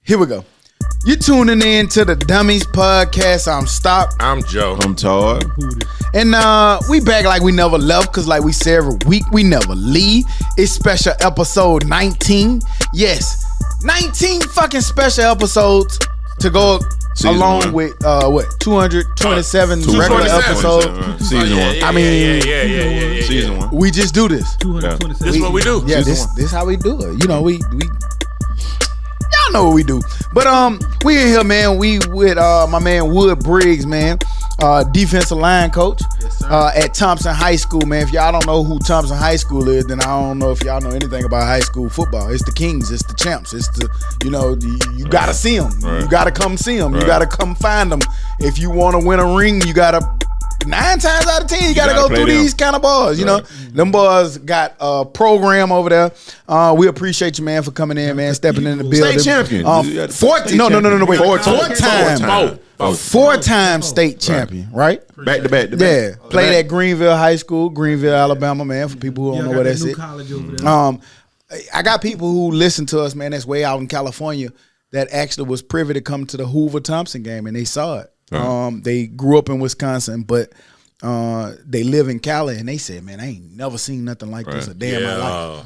Here we go. You're tuning in to the Dummies podcast. I'm Stock. I'm Joe. I'm Todd. And we back like we never left, because like we say every week, we never leave. It's special episode 19. Yes, 19 fucking special episodes to go Season along one. with 227 regular 227. episodes. Season one. I mean, Season one. we just do this. 227. This is what we do. Yeah, Season this how we do it. You know, we y'all know what we do. But we in here, man. We with my man Wood Briggs, man, defensive line coach at Thompson High School, man. If y'all don't know who Thompson High School is, then I don't know if y'all know anything about high school football. It's the Kings, it's the champs, it's the you gotta see them. Right. You gotta come see them. You Right. gotta come find them. If you want to win a ring, you gotta. 9 times out of 10, you gotta go play through them. these kind of balls. You know, them boys got a program over there. We appreciate you, man, for coming in, man, stepping in the building. State champion. You got Four-time wait. four-time state champion, right? Back to back. Yeah, played at Greenville High School, Greenville, Alabama, man. For people who don't know where that's at. College over there. I got people who listen to us, man. That's way out in California that actually was privy to come to the Hoover Thompson game, and they saw it. They grew up in Wisconsin, but they live in Cali, and they said, "Man, I ain't never seen nothing like this a day in my life."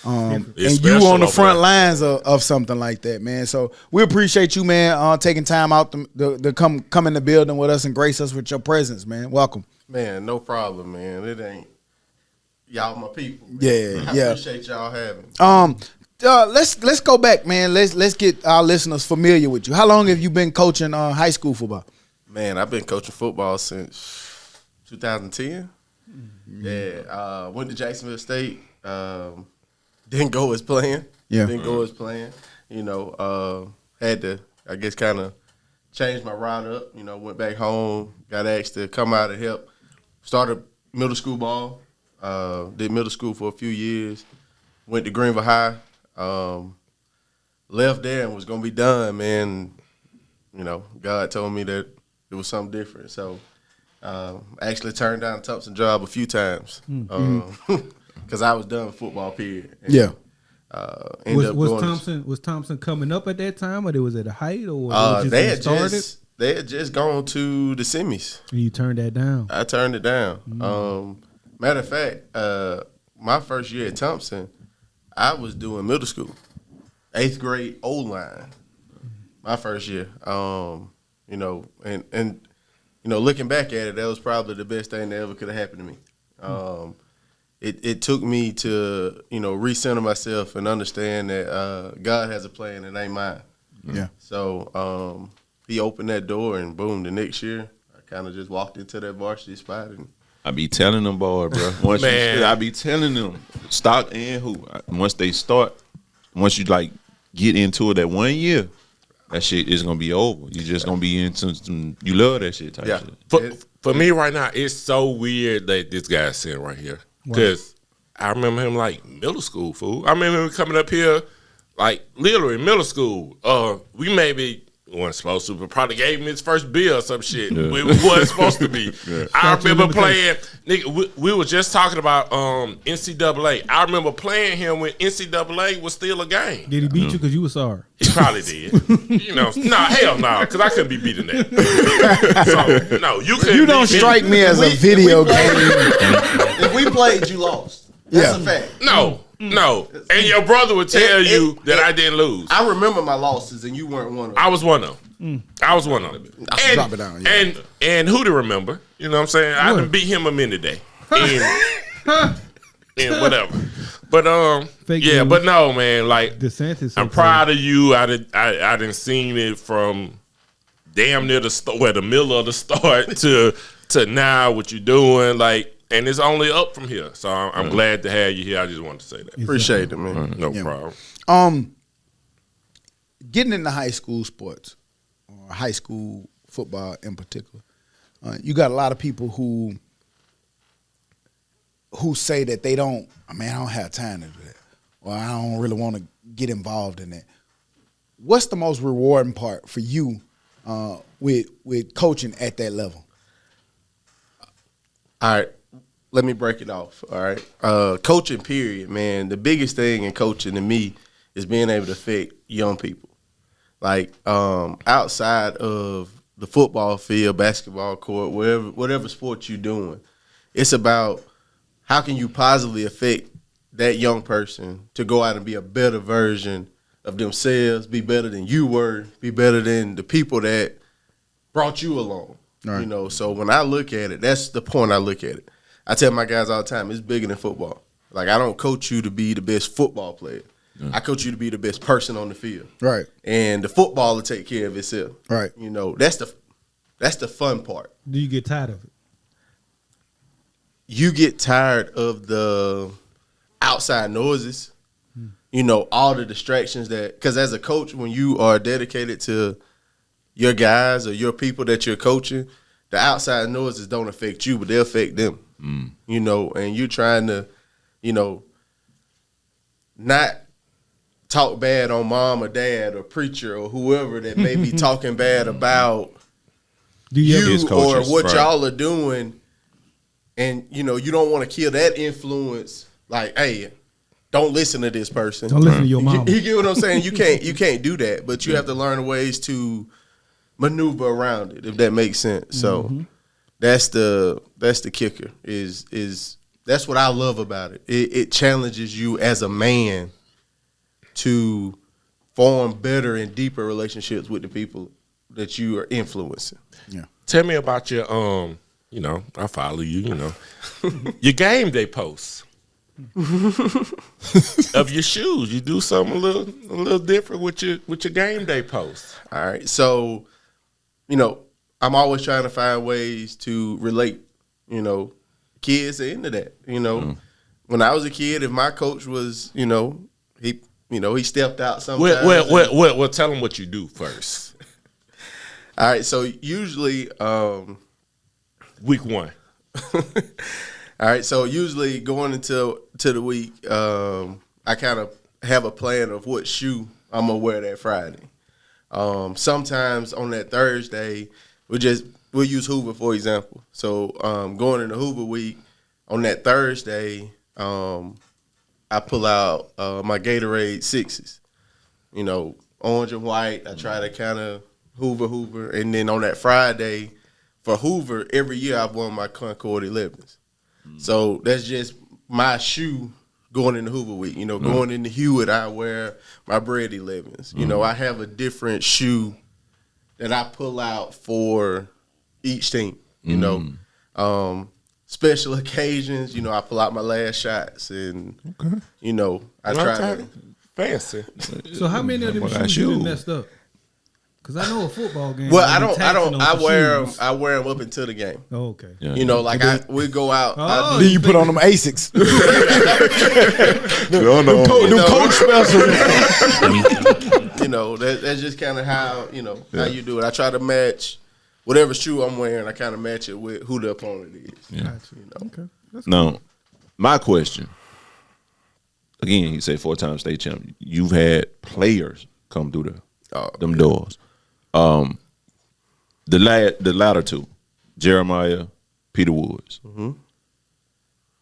And you special on the over front there. lines of something like that, man. So we appreciate you, man, taking time out to come in the building with us and grace us with your presence, man. Welcome. Man, no problem, man. It ain't y'all my people. Man. Yeah, I yeah. appreciate y'all having me. Let's go back, man. Let's get our listeners familiar with you. How long have you been coaching high school football? Man, I've been coaching football since 2010. Yeah, went to Jacksonville State. Didn't go as planned. Yeah. Didn't go as planned. You know, had to, I guess, kind of change my route up. You know, went back home, got asked to come out and help. Started middle school ball. Did middle school for a few years. Went to Greenville High. Left there and was going to be done, man. You know, God told me that it was something different. So, actually turned down the Thompson job a few times because I was done with football, period. And, Yeah. ended up going Was Thompson coming up at that time, or they was at a height, or was it just started? they had just gone to the semis. And you turned that down. I turned it down. Matter of fact, my first year at Thompson, I was doing middle school, 8th grade O-line. My first year, you know, and you know, looking back at it, that was probably the best thing that ever could have happened to me. It took me to, you know, recenter myself and understand that God has a plan and it ain't mine. Yeah. So he opened that door, and boom, the next year I kind of just walked into that varsity spot. And I be telling them, boy, bro. I be telling them, Stock and who. Once they start, once you like get into it that 1 year, that shit is gonna be over. You just gonna be into some. You love that shit type shit. For me right now, it's so weird that this guy's sitting right here. Because I remember him like middle school, fool. I remember him coming up here like literally middle school. We maybe weren't supposed to, but probably gave him his first beer or some shit. We wasn't supposed to be. I remember playing, nigga, we were just talking about NCAA. I remember playing him when NCAA was still a game. Did he beat you because you were sorry? He probably did. You know, hell no, because I couldn't be beating that. So, no, you couldn't. You don't strike me as a video game. if we played, you lost. That's a fact. No. And your brother would tell you that I didn't lose. I remember my losses, and you weren't one of them. I was one of them. I was one of them. And, Drop it down, yeah. and who to remember? You know what I'm saying? I done beat him a minute today. And whatever. But Fake yeah, news. but no, man. Like DeSantis. I'm proud of you. I done seen it from damn near the middle of the start to now what you're doing. Like, and it's only up from here. So I'm glad to have you here. I just wanted to say that. Appreciate it, man. No problem. Getting into high school sports, or high school football in particular, you got a lot of people who say that they don't. I mean, I don't have time to do that, or I don't really want to get involved in that. What's the most rewarding part for you with coaching at that level? All right, let me break it off. All right, coaching period, man. The biggest thing in coaching to me is being able to affect young people. Like outside of the football field, basketball court, whatever sport you're doing, it's about how can you positively affect that young person to go out and be a better version of themselves, be better than you were, be better than the people that brought you along. Right. You know, so when I look at it, that's the point I look at it. I tell my guys all the time, it's bigger than football. Like, I don't coach you to be the best football player. I coach you to be the best person on the field. Right. And the football will take care of itself. Right. You know, that's the fun part. Do you get tired of it? You get tired of the outside noises, you know, all the distractions because as a coach, when you are dedicated to your guys or your people that you're coaching, the outside noises don't affect you, but they affect them, you know, and you're trying to, you know, not talk bad on mom or dad or preacher or whoever that may be talking bad about you or what y'all are doing. And, you know, you don't want to kill that influence. Like, hey, don't listen to this person. Don't listen to your mom. You get what I'm saying? You can't do that. But you have to learn ways to maneuver around it, if that makes sense. So that's the kicker. Is that's what I love about it. It challenges you as a man to form better and deeper relationships with the people that you are influencing. Yeah. Tell me about your you know, I follow you, you know. Your game day posts of your shoes. You do something a little different with your game day posts. All right. So, you know, I'm always trying to find ways to relate, you know, kids are into that. You know, when I was a kid, if my coach was, he stepped out sometimes. Well, tell them what you do first. All right. So usually, week one. All right, so usually going into the week, I kind of have a plan of what shoe I'm gonna wear that Friday. Sometimes on that Thursday, we'll use Hoover for example. So going into Hoover week, on that Thursday, I pull out my Gatorade 6s. You know, orange and white. I try to kind of Hoover, and then on that Friday. For Hoover, every year I've worn my Concord 11s. So that's just my shoe going into Hoover week. You know, going into Hewitt, I wear my Bread 11s. You know, I have a different shoe that I pull out for each team. You know, special occasions, you know, I pull out my last shots and, you know, I try to. Fancy. So how many of them shoes you messed up? Cause I know a football game. Well, I wear them up until the game. Oh, okay. Yeah. You know, like we go out. Oh, then you put on them Asics. Them coach specials. You know, that's just kind of how how you do it. I try to match whatever shoe I'm wearing. I kind of match it with who the opponent is. Yeah. Gotcha. You know? Okay. That's now, cool. my question. Again, he said 4-time state champ. You've had players come through them doors. The latter two, Jeremiah, Peter Woods.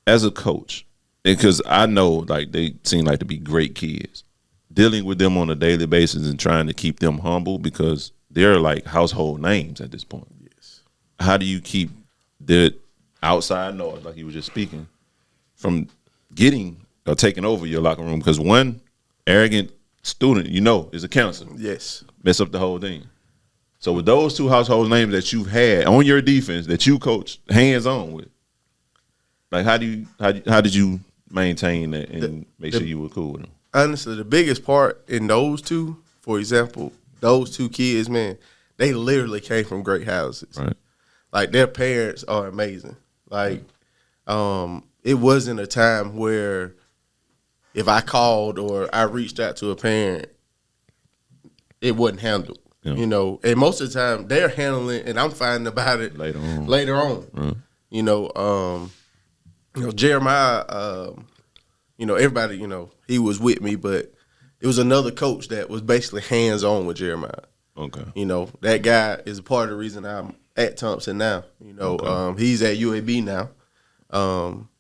As a coach, because I know like they seem like to be great kids, dealing with them on a daily basis and trying to keep them humble because they're like household names at this point. Yes. How do you keep the outside noise, like you were just speaking, from getting or taking over your locker room? Because one arrogant student, is a counselor. Yes. Mess up the whole thing. So with those two household names that you've had on your defense that you coach hands on with, like how did you maintain that and make sure you were cool with them? Honestly, the biggest part in those two, for example, those two kids, man, they literally came from great houses. Right. Like their parents are amazing. Like it wasn't a time where if I called or I reached out to a parent, it wasn't handled. Yeah. You know, and most of the time they're handling it, and I'm finding about it later on. Right. You know, Jeremiah. Everybody. He was with me, but it was another coach that was basically hands on with Jeremiah. Okay. That guy is a part of the reason I'm at Thompson now. He's at UAB now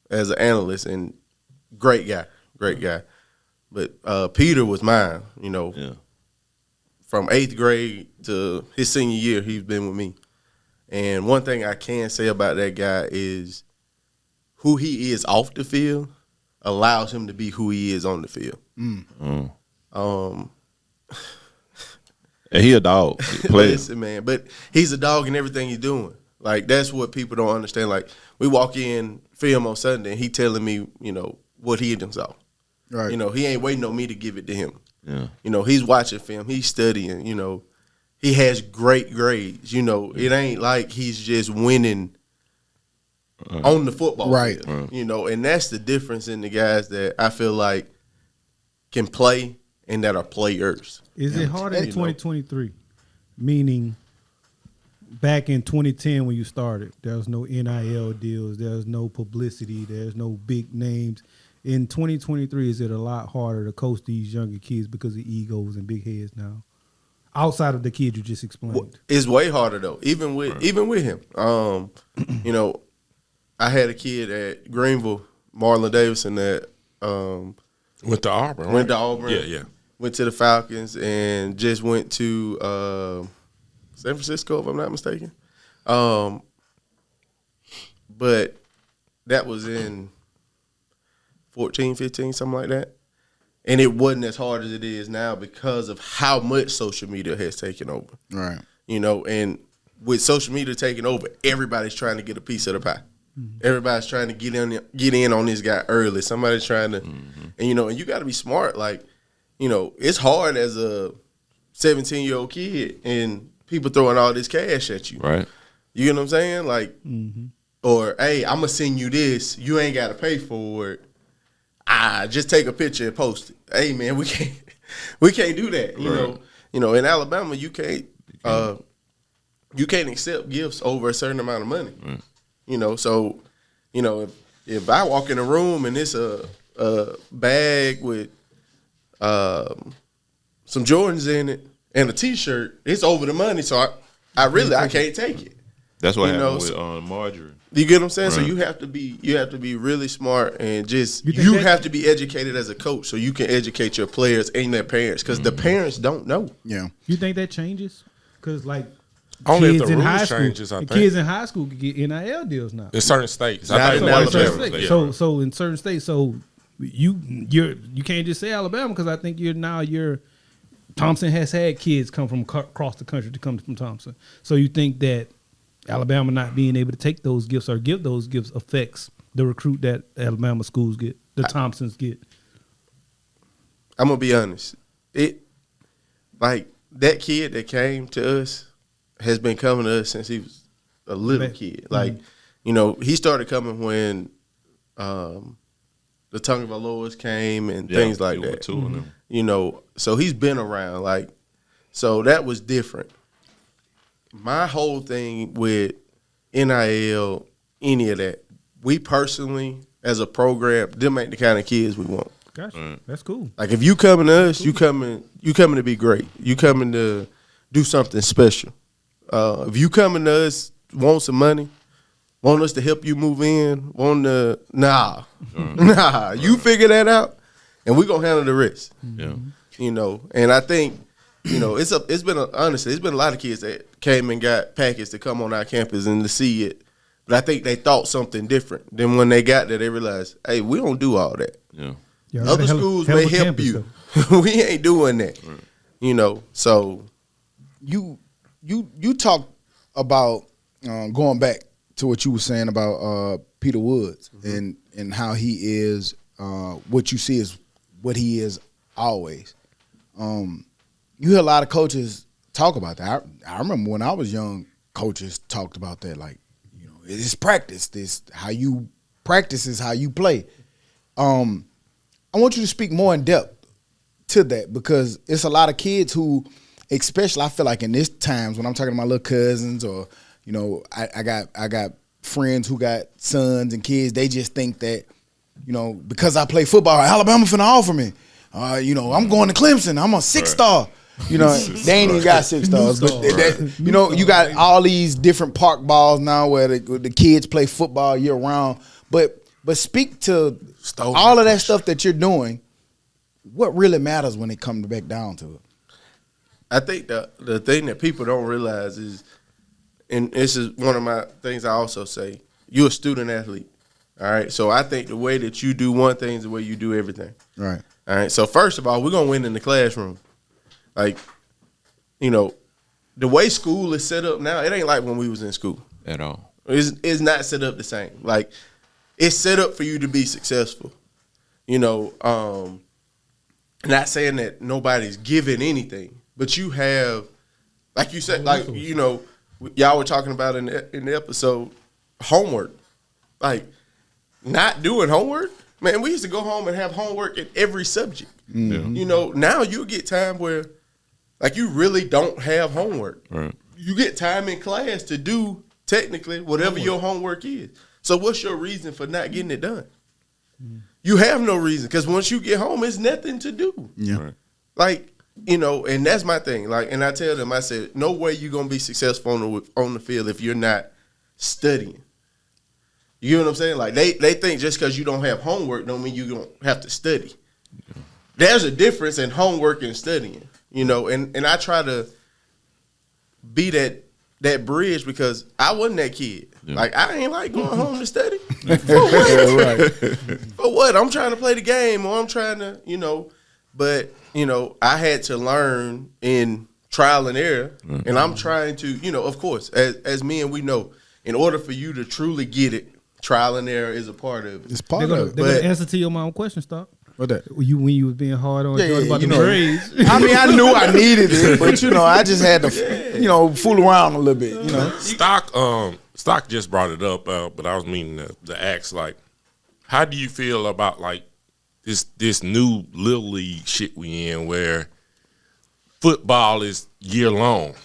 as an analyst, and great guy. But Peter was mine. from 8th grade to his senior year, he's been with me. And one thing I can say about that guy is who he is off the field allows him to be who he is on the field. And he a dog. Listen, man, but he's a dog in everything he's doing. Like, that's what people don't understand. Like, we walk in film on Sunday, and he telling me, what he done saw. Right. He ain't waiting on me to give it to him. Yeah. He's watching film. He's studying. He has great grades. It ain't like he's just winning on the football field. And that's the difference in the guys that I feel like can play and that are players. Is it harder in 2023? Meaning, back in 2010 when you started, there was no NIL deals, there was no publicity, there's no big names. In 2023, is it a lot harder to coach these younger kids because of egos and big heads now? Outside of the kid you just explained. It's way harder though, even with him. I had a kid at Greenville, Marlon Davidson, that went to Auburn. Went to Auburn. Yeah. Went to the Falcons and just went to San Francisco, if I'm not mistaken. But that was in 14, 15, something like that. And it wasn't as hard as it is now because of how much social media has taken over. Right. And with social media taking over, everybody's trying to get a piece of the pie. Everybody's trying to get in on this guy early. Somebody's trying to, and you got to be smart. Like, it's hard as a 17-year-old kid and people throwing all this cash at you. Right. You get what I'm saying? Like, or, hey, I'm going to send you this. You ain't got to pay for it. Just take a picture and post it. Hey, man, we can't do that. You know, in Alabama, you can't accept gifts over a certain amount of money. So, if I walk in a room and it's a bag with some Jordans in it and a T-shirt, it's over the money. So I can't take it. That's what happened with Marjorie. You get what I'm saying? Right. So you have to be really smart and just you have to be educated as a coach so you can educate your players and their parents because the parents don't know. Yeah. You think that changes? Because Only if kids the in rules high school, changes, I think. kids in high school can get NIL deals now. In certain states. Not I in think Alabama. certain States. states. So in certain states, so you can't just say Alabama because I think you're Thompson has had kids come from across the country to come from Thompson. So you think that Alabama not being able to take those gifts or give those gifts affects the recruit that Alabama schools get, the Thompsons get? I'm gonna be honest. That kid that came to us has been coming to us since he was a little kid. He started coming when the Tongue of Alois came and things like that. Two of them. So he's been around. So that was different. My whole thing with NIL, any of that, we personally, as a program, them ain't the kind of kids we want. Gotcha. That's cool. Like, if you coming to us, you coming to be great. You coming to do something special. If you coming to us, want some money, want us to help you move in, nah. You figure that out, and we gonna handle the rest. Yeah. And I think, it's been a lot of kids that came and got packets to come on our campus and to see it. But I think they thought something different. Then when they got there, they realized, hey, we don't do all that. Yeah. Other schools may help you. We ain't doing that. Right. So You talked about going back to what you were saying about Peter Woods and how he is what you see is what he is always. You hear a lot of coaches talk about that. I remember when I was young, coaches talked about that. It's practice. This how you practice is how you play. I want you to speak more in depth to that because it's a lot of kids who, especially I feel like in this times when I'm talking to my little cousins or I got friends who got sons and kids, they just think that because I play football, Alabama finna offer me. I'm going to Clemson. I'm a 6-star. They ain't even got 6 stars, but you got all these different park balls now where the kids play football year round. But speak to all of that stuff that you're doing. What really matters when it comes back down to it? I think the thing that people don't realize is, and this is one of my things I also say, you're a student athlete. All right. So I think the way that you do one thing is the way you do everything. Right. All right. So first of all, we're gonna win in the classroom. Like, you know, the way school is set up now, it ain't like when we was in school. At all. It's not set up the same. Like, it's set up for you to be successful. You know, not saying that nobody's giving anything, but you have, like you said, like, you know, y'all were talking about in the episode, homework. Like, not doing homework, man, we used to go home and have homework in every subject. Mm-hmm. You know, now you get time where, like, you really don't have homework. Right. You get time in class to do, technically, whatever your homework is. So what's your reason for not getting it done? Mm-hmm. You have no reason, because once you get home, it's nothing to do. Yeah. Right. Like, you know, and that's my thing. Like, and I tell them, I said, no way you're going to be successful on the field if you're not studying. You know what I'm saying? Like, they think just because you don't have homework don't mean you don't have to study. Yeah. There's a difference in homework and studying, you know, and I try to be that bridge because I wasn't that kid. Yeah. Like, I ain't like going home to study. For what? Right. For what? I'm trying to play the game, or I'm trying to, you know, but, you know, I had to learn in trial and error, and I'm trying to, you know, of course, as men, we know, in order for you to truly get it, trial and error is a part of it. It's part of it. They're gonna answer to your mom question, Stock. What that? When you was being hard on Jordan about the know, grades. I mean, I knew I needed it, but you know, I just had to, you know, fool around a little bit. You know, Stock just brought it up, but I was meaning to ask, like, how do you feel about like this new little league shit we in, where football is year long?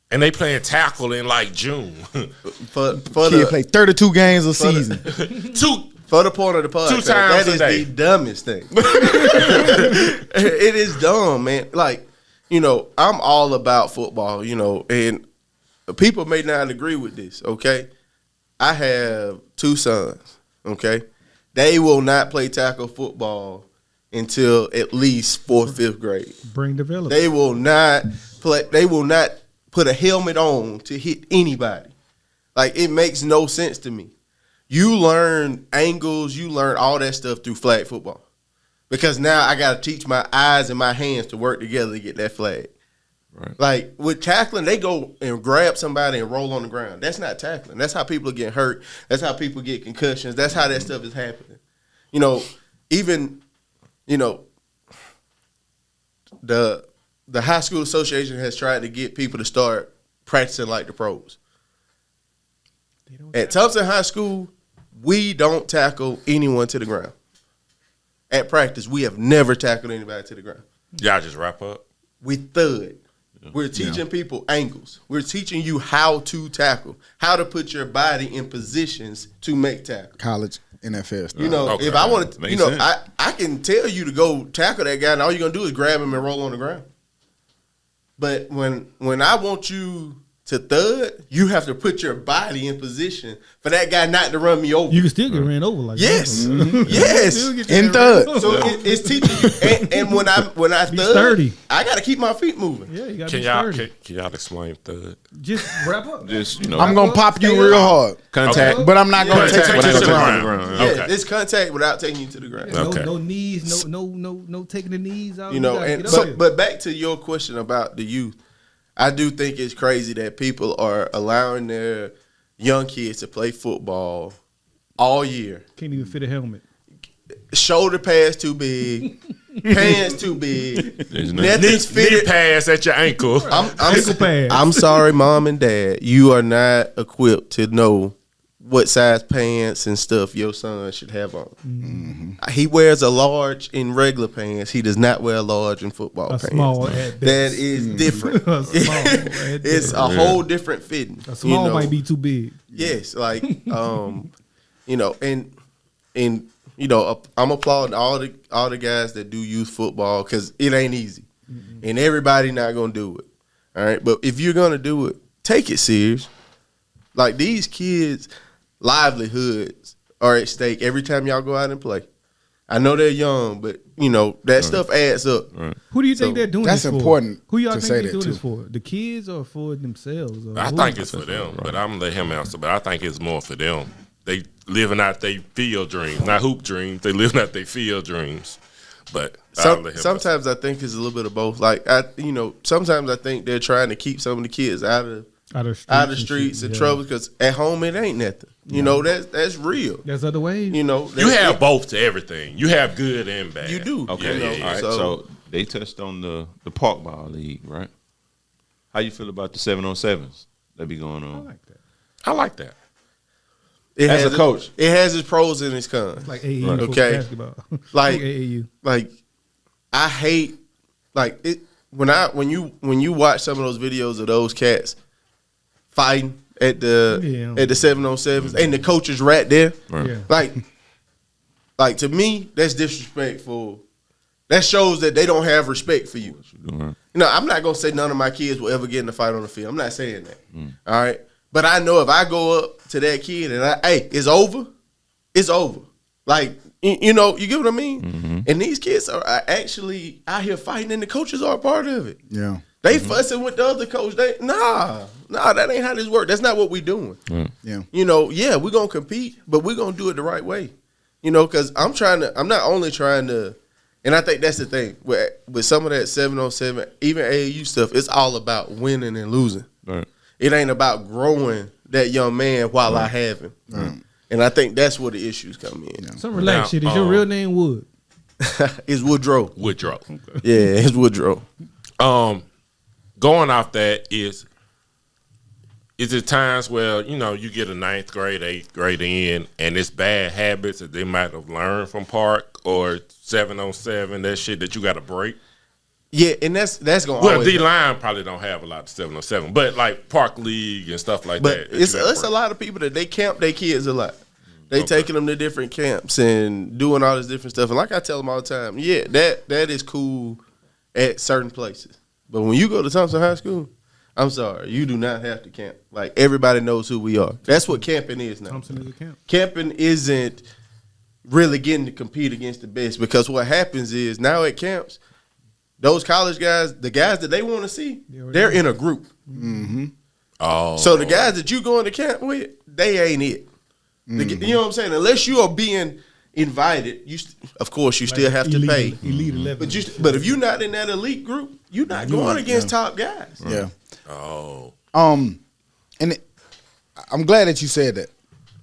And they playing tackle in like June. for Kid play 32 games a season. For the point of the podcast, 2 times that a is day. the dumbest thing. It is dumb, man. Like, you know, I'm all about football, you know, and people may not agree with this, okay? I have 2 sons, okay? They will not play tackle football until at least 4th, 5th grade. Brain development. They will not put a helmet on to hit anybody. Like, it makes no sense to me. You learn angles, you learn all that stuff through flag football. Because now I got to teach my eyes and my hands to work together to get that flag. Right. Like, with tackling, they go and grab somebody and roll on the ground. That's not tackling. That's how people get hurt. That's how people get concussions. That's how that stuff is happening. You know, even, you know, the high school association has tried to get people to start practicing like the pros. At Thompson High School, we don't tackle anyone to the ground. At practice, we have never tackled anybody to the ground. Y'all just wrap up? We thud. We're teaching people angles. We're teaching you how to tackle, how to put your body in positions to make tackles. College, NFL stuff. You know, if I want to, you know, I can tell you to go tackle that guy, and all you're going to do is grab him and roll on the ground. But when I want you to thud, you have to put your body in position for that guy not to run me over. You can still get ran over like yes. that. Mm-hmm. Yes. In thud. So it's teaching you. And when I Be thud, sturdy. I got to keep my feet moving. Yeah, you got to Can be y'all sturdy. can y'all explain thud? Just wrap up. Just, you know, I'm gonna pop you real hard. contact. Okay. But I'm not gonna Contact take you you to to the the ground. ground. Yeah, Okay. it's contact without taking you to the ground. Okay. No knees, no taking the knees out. You know, gotta and get up here. but back to your question about the youth, I do think it's crazy that people are allowing their young kids to play football all year. Can't even fit a helmet. Shoulder pads too big, pants too big, There's nothing's Knee fitted. pass at your ankle. Ankle pads. I'm sorry, mom and dad, you are not equipped to know what size pants and stuff your son should have on. Mm-hmm. He wears a large in regular pants. He does not wear a large in football A pants. small at That best. is different. A small at It's best. a whole different fitting. A small you know? might be too big. Yes, like you know, and you know, I'm applauding all the guys that do youth football because it ain't easy, and everybody not gonna do it. All right, but if you're gonna do it, take it serious. Like, these kids' livelihoods are at stake every time y'all go out and play. I know they're young, but that stuff adds up. Who do you think they're doing that's this for? important Who y'all to think say they're that, doing too. this for? The kids or for themselves? Or I who? think it's for them, but I'm gonna let him answer. But I think it's more for them. They living out their field dreams, not hoop dreams. They living out their field dreams. But I'll let him Sometimes I think it's a little bit of both. Like sometimes I think they're trying to keep some of the kids out of the streets and trouble, because at home it ain't nothing. That's real. There's other ways. You have both to everything. You have good and bad. You do. Okay, all right. So they touched on the park ball league, right? How you feel about the 7-on-7s that be going on? I like that. As a coach, it has its pros and its cons. Like AAU okay, basketball. like AAU. Like I hate it when you watch some of those videos of those cats fighting at the 7-on-7s and the coach is right there. Right. Yeah. Like to me, that's disrespectful. That shows that they don't have respect for you. I'm not gonna say none of my kids will ever get in a fight on the field. I'm not saying that. All right. But I know if I go up to that kid and it's over, it's over. Like, you get what I mean? Mm-hmm. And these kids are actually out here fighting, and the coaches are a part of it. Yeah. They fussing with the other coach. Nah, that ain't how this works. That's not what we doing. Yeah. We're going to compete, but we're going to do it the right way. Because I'm not only trying to, and I think that's the thing, with some of that 7-on-7, even AAU stuff, it's all about winning and losing. Right. It ain't about growing that young man while I have him. And I think that's where the issues come in. Some relaxed shit. Is your real name Wood? It's Woodrow. Woodrow. Okay. Yeah, it's Woodrow. Going off that is it times where, you get a 9th grade, 8th grade in, and it's bad habits that they might have learned from Park or 7-on-7, that shit that you got to break? Yeah, and that's going to Well, D-line probably don't have a lot of 7-on-7, but like Park League and stuff like that. But it's a lot of people that they camp their kids a lot. They taking them to different camps and doing all this different stuff. And like I tell them all the time, that is cool at certain places. But when you go to Thompson High School, I'm sorry, you do not have to camp. Like, everybody knows who we are. That's what camping is now. Thompson is a camp. Camping isn't really getting to compete against the best, because what happens is now at camps, those college guys, the guys that they want to see, they're in a group. Mm-hmm. Oh. So the guys that you going to camp with, they ain't it. You know what I'm saying? Unless you are being invited, of course you still have to pay. Elite 11. But if you're not in that elite group, you're not going against top guys. Yeah. Oh. And I'm glad that you said that,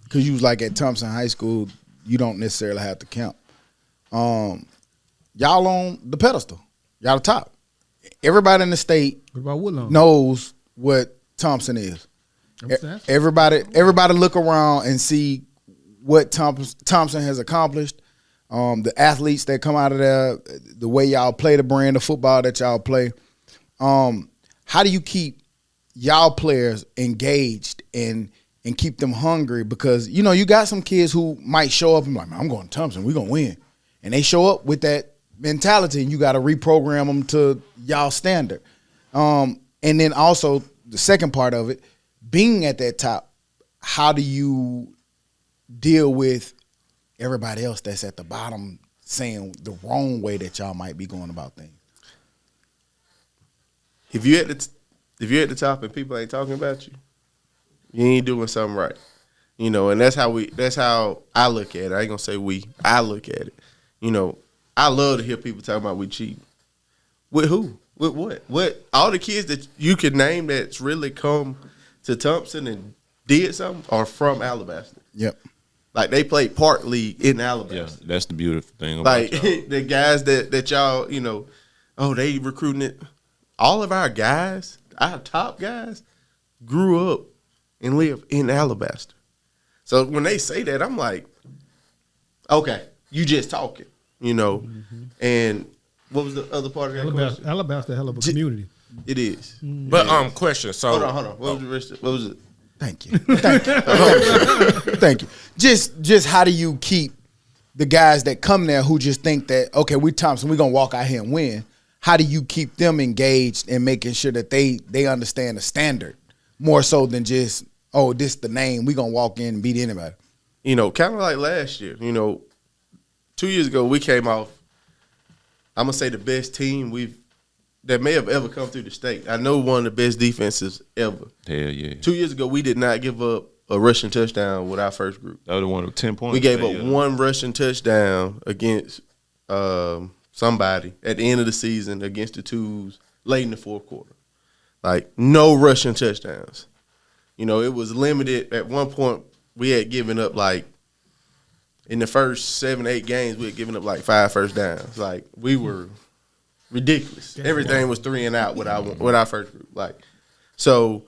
because you was like, at Thompson High School, you don't necessarily have to count. Y'all on the pedestal. Y'all the top. Everybody in the state What about Woodlawn? knows what Thompson is. Everybody look around and see what Thompson has accomplished. The athletes that come out of there, the way y'all play the brand of football that y'all play. How do you keep y'all players engaged and keep them hungry? Because, you got some kids who might show up and be like, man, I'm going to Thompson, we're going to win. And they show up with that mentality, and you got to reprogram them to y'all standard. And then also the second part of it, being at that top, how do you deal with everybody else that's at the bottom saying the wrong way that y'all might be going about things? If you're at the top and people ain't talking about you, you ain't doing something right. And that's how I look at it. I ain't gonna say we. I look at it. I love to hear people talking about we cheat. With who? With what? What? All the kids that you can name that's really come to Thompson and did something are from Alabaster. Yep. Like, they played Park League in Alabaster. Yeah, that's the beautiful thing about y'all. The guys that y'all, they recruiting it. All of our guys, our top guys, grew up and lived in Alabaster. So when they say that, I'm like, okay, you just talking, And what was the other part of that question? Alabaster, hell of a community. It is. But question. So hold on. What was it? Thank you. Thank you. Just how do you keep the guys that come there who just think that, okay, we Thompson, we're going to walk out here and win. How do you keep them engaged and making sure that they understand the standard more so than just, this the name, we're going to walk in and beat anybody? Kind of like last year, 2 2 years ago we came off. I'm gonna say the best team that may have ever come through the state. I know one of the best defenses ever. Hell yeah. 2 years ago we did not give up a rushing touchdown with our first group. That was the one with 10 points. We gave up one rushing touchdown against somebody at the end of the season against the Twos late in the fourth quarter. Like, no rushing touchdowns. You know, it was limited. At one point, we had given up, like, in the first 7, 8 games, we had given up, like, 5 first downs. Like, we were ridiculous. Everything was 3 and out with our first group. Like, so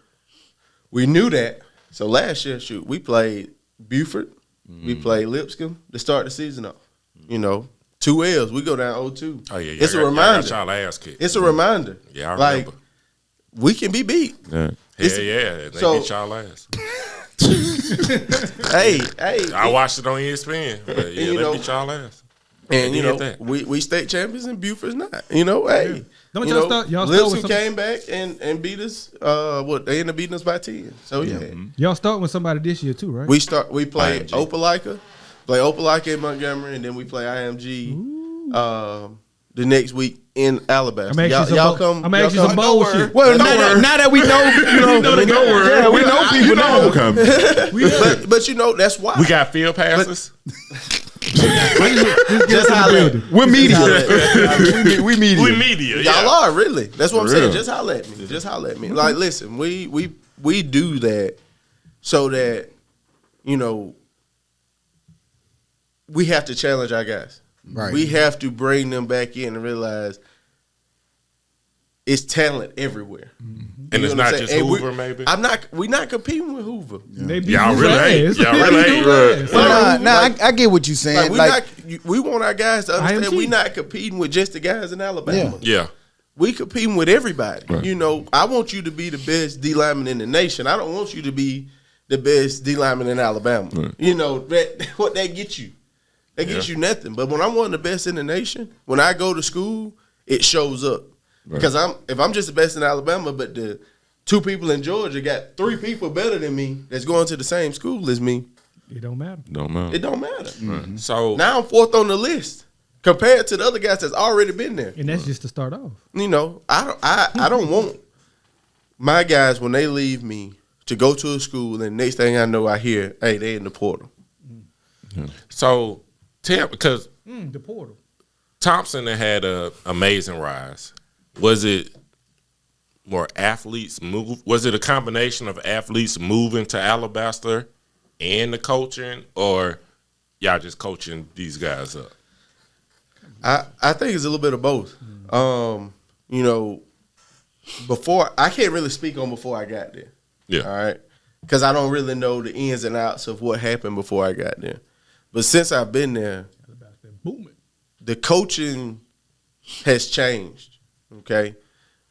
we knew that. So last year, we played Buford. We played Lipscomb to start the season off. You know, 2 L's. We go down 0-2. Oh, yeah. It's a reminder. Y'all ass kicked. It's a reminder. Yeah, I remember. Like, we can be beat. Yeah. They beat y'all ass. Hey. I watched it on ESPN. But yeah, you they know, beat y'all ass. And, They you know, did that. we state champions and Buford's not. You know, hey. Don't you y'all know, start- y'all start with Lipscomb some- came back and beat us. They ended up beating us by 10. So, yeah. Y'all start with somebody this year too, right? We play IMG. Opelika in Montgomery, and then we play IMG the next week in Alabama. I'm asking Y'all come. I'm asking some bullshit. Well, now that we know, yeah, we know people know. But you know that's why We got field passes. just holler at me. We're media. we media. We media. Y'all are really. That's what I'm saying. real. Just holler at me. Just holler at me. Like, listen, we do that so that, you know, we have to challenge our guys. Right. We have to bring them back in and realize it's talent everywhere. And You it's know what not I'm just saying? And Hoover, maybe. we're not competing with Hoover. They beat Y'all Hoover really ass. ain't. Y'all They really beat ain't. Hoover ass. But nah, Like- I get what you're saying. We want our guys to understand IMG. we're not competing with just the guys in Alabama. Yeah. We competing with everybody. Right. You know, I want you to be the best D lineman in the nation. I don't want you to be the best D lineman in Alabama. Right. You know, what that gets you. That gets you nothing. But when I'm one of the best in the nation, when I go to school, it shows up. Right. Because if I'm just the best in Alabama, but the 2 people in Georgia got 3 people better than me that's going to the same school as me, It don't matter. Don't matter. it don't matter. So Now I'm 4th on the list compared to the other guys that's already been there. And that's just to start off. You know, I don't want my guys when they leave me to go to a school and next thing I know I hear, hey, they in the portal. So tell, because The portal. Thompson had an amazing rise. Was it more athletes move? Was it a combination of athletes moving to Alabaster and the coaching, or y'all just coaching these guys up? I think it's a little bit of both. You know, I can't really speak on before I got there. Yeah. All right. Because I don't really know the ins and outs of what happened before I got there. But since I've been there, Booming. the coaching has changed. Okay.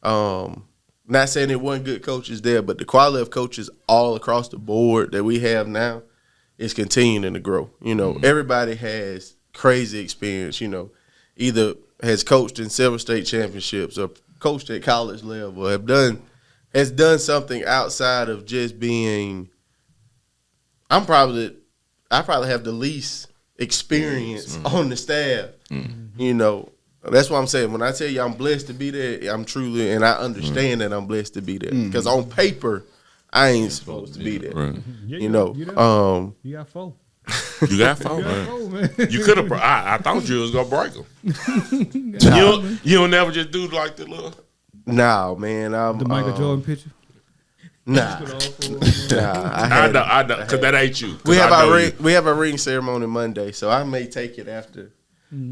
Not saying there weren't good coaches there, but the quality of coaches all across the board that we have now is continuing to grow. You know, everybody has crazy experience, you know, either has coached in several state championships or coached at college level, has done something outside of just being. I probably have the least experience on the staff. You know, that's what I'm saying. When I tell you I'm blessed to be there, I'm truly, and I understand that I'm blessed to be there. Because on paper, I ain't supposed to be there. Right. Yeah, You know, you got 4. You got 4. You got 4, man. You could have. I thought you was gonna break them. You don't never just do like the little. nah, man. The Michael Jordan picture. Nah, I know, because that ain't you. 'Cause We have I know our you. ring. We have a ring ceremony Monday, so I may take it after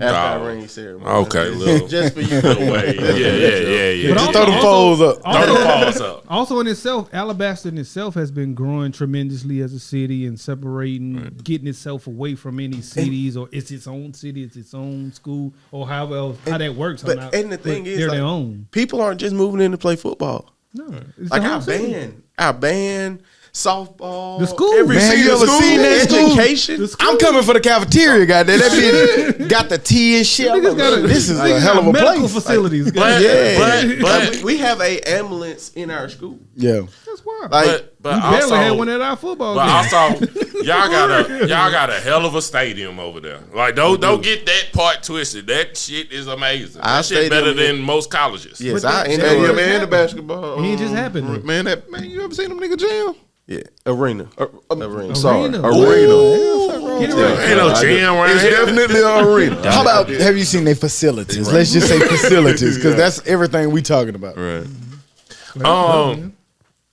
our ring ceremony. Okay, little just for you. little way. Yeah. But Just throw the foes up. Throw the balls up. Also in itself, Alabaster in itself has been growing tremendously as a city and separating, getting itself away from any cities, or it's its own city, it's its own school, or however else, how that works. But and the thing is, they're like, their own. people aren't just moving in to play football. No, it's Like the whole our city. band, softball, The school. every Man, you single ever seen that school? education. The school. I'm coming for the cafeteria, goddamn. That bitch got the tea and shit. I'm Niggas got like, this is niggas a hell of got a medical place. facilities. But, Yeah, but we have a ambulance in our school. Yeah. That's wild. are. Like, but we barely also, had one at our football but game. also, y'all got a hell of a stadium over there. Like, don't get that part twisted. That shit is amazing. That shit better than most colleges. Yes, But I that- enjoy Stadium it. and the basketball. He ain't just happened, though. Man, you ever seen them nigga jam? Yeah, arena. Arena. Sorry, Arena. arena. Get it right. Ain't no jam right It's here. definitely an arena. How about have you seen their facilities? Let's just say facilities, because that's everything we talking about. Right.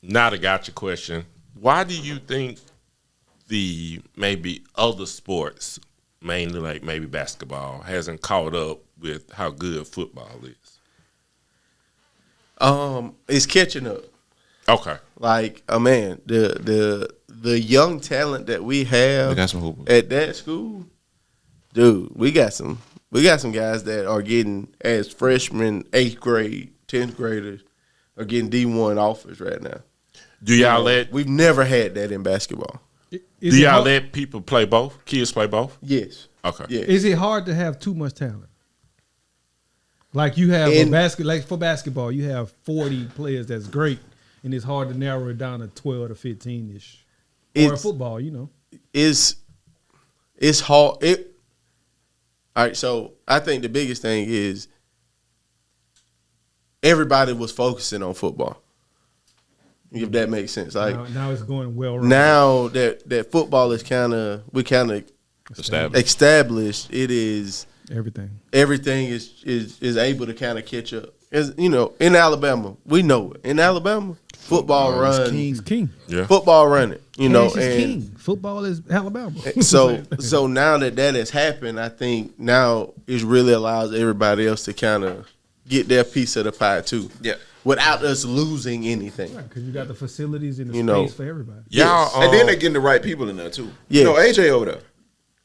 Now I got your question. Why do you think the maybe other sports, mainly like maybe basketball, hasn't caught up with how good football is? It's catching up. Okay. Like, man, the young talent that we have They got some hoopers. at that school, dude, we got some guys that are getting, as freshmen, 8th grade, 10th graders, are getting D1 offers right now. Do y'all let We've never had that in basketball. Is it hard- let people play both? Kids play both? Yes. Okay. Yeah. Is it hard to have too much talent? Like you have like for basketball, you have 40 players that's great, and it's hard to narrow it down to 12 to 15 ish. Or football, you know. It's hard. All right, so I think the biggest thing is everybody was focusing on football. If that makes sense. Like now it's going well. now that football is kind of established, it is everything is able to kind of catch up. As you know, in Alabama, we know it. In Alabama, football runs. It's king. Yeah. Football running. You know, Cash is and king. Football is Alabama. so now that has happened, I think now it really allows everybody else to kind of get their piece of the pie too. Yeah. Without us losing anything. Because you got the facilities and the You space know. for everybody. Y'all, And then they getting the right people in there too. Yeah. You know, AJ over there.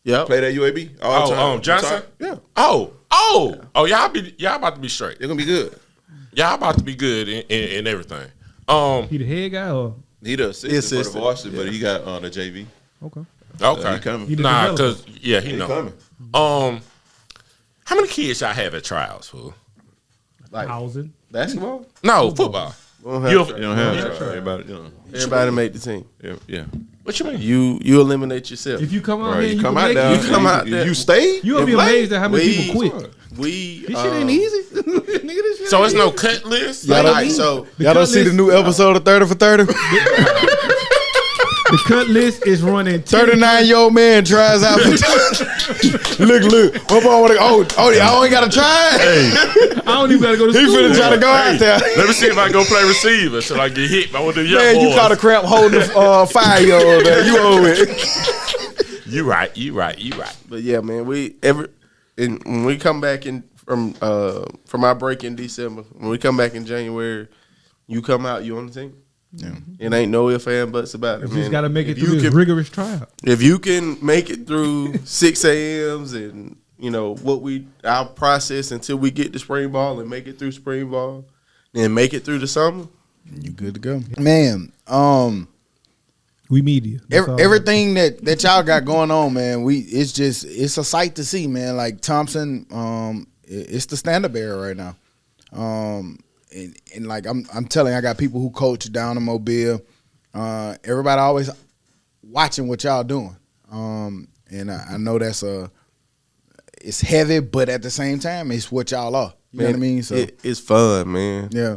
Yep. Played at UAB all the time. Johnson? Yeah. y'all about to be straight. They're gonna be good. Y'all about to be good in everything. He the head guy or He the assistant for the Assistant. varsity, but he got the JV. okay. Okay. He coming. He the Nah, developer. cause he He know. coming. How many kids y'all have at trials for? Like Housing. basketball? No, football. We don't have You- to- You don't have everybody. You know. Everybody make the team. Yeah. What you mean? You eliminate yourself. If you come out Right. here, You you come can out make there. it. You come out there. You stay. You gonna be and play. amazed at how many people quit. We This shit ain't easy. Nigga, this shit So ain't it's no easy. cut list? Y'all All don't, right, so y'all don't see the new episode of 30 for 30? The cut list is running 39-year-old man tries out for Look. My boy wanna y'all ain't gotta try it. I don't even gotta go to He school. finna try to go out there. Let me see if I go play receiver till I get hit by one of the young Man, you boys. caught a cramp holding the 5-year-old there. You owe it. You right. but yeah, man, when we come back in from our break in December, when we come back in January, you come out, you on the team. Yeah. It ain't no ifs and buts about it, You man. just gotta make it If through you this can- rigorous trial. If you can make it through 6 a.m.s and you know our process until we get to spring ball and make it through spring ball, then make it through the summer. You good to go. Man, We media. That's all. everything that y'all got going on, man, it's a sight to see, man. Like Thompson, it's the standard bearer right now. And like I'm telling you, I got people who coach down in Mobile. Everybody always watching what y'all doing. And I know it's heavy, but at the same time, it's what y'all are. You know what I mean? So it's fun, man. yeah.